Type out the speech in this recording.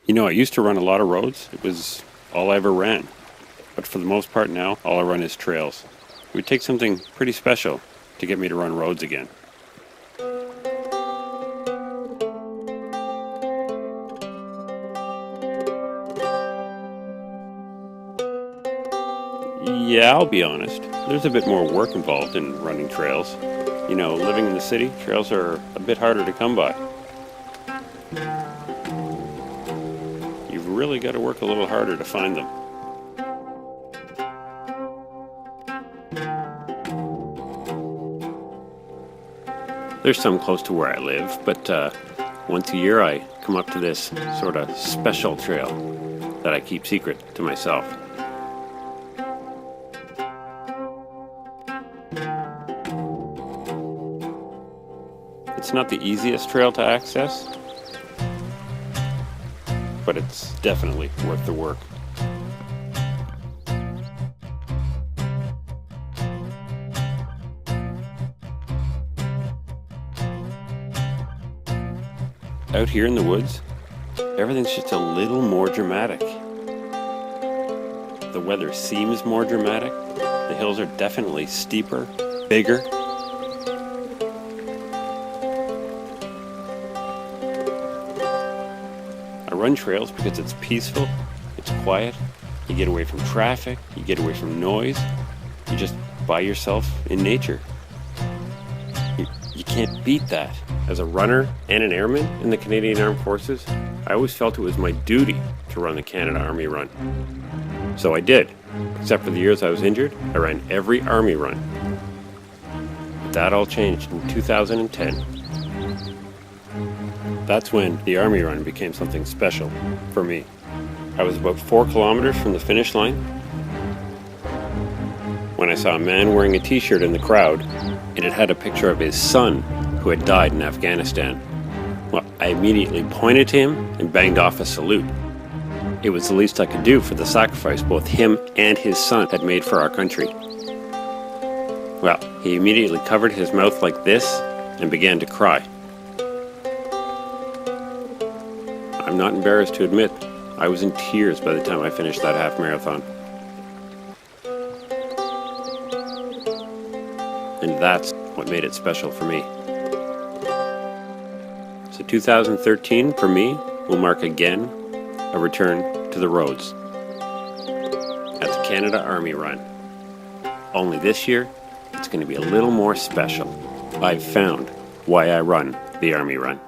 You know, I used to run a lot of roads. It was all I ever ran. But for the most part now, all I run is trails. It would take something pretty special to get me to run roads again. Yeah, I'll be honest. There's a bit more work involved in running trails. You know, living in the city, trails are a bit harder to come by. You've really got to work a little harder to find them. There's some close to where I live, but once a year I come up to this sort of special trail that I keep secret to myself. It's not the easiest trail to access, but it's definitely worth the work. Out here in the woods, everything's just a little more dramatic. The weather seems more dramatic. The hills are definitely steeper, bigger. I run trails because it's peaceful, it's quiet, you get away from traffic, you get away from noise, you're just by yourself in nature. You can't beat that. As a runner and an airman in the Canadian Armed Forces, I always felt it was my duty to run the Canada Army Run. So I did. Except for the years I was injured, I ran every Army Run. But that all changed in 2010. That's when the Army Run became something special for me. I was about 4 kilometers from the finish line when I saw a man wearing a t-shirt in the crowd, and it had a picture of his son who had died in Afghanistan. Well, I immediately pointed to him and banged off a salute. It was the least I could do for the sacrifice both him and his son had made for our country. Well, he immediately covered his mouth like this and began to cry. I'm not embarrassed to admit, I was in tears by the time I finished that half marathon. And that's what made it special for me. So 2013 for me will mark again a return to the roads at the Canada Army Run. Only this year, it's going to be a little more special. I've found why I run the Army Run.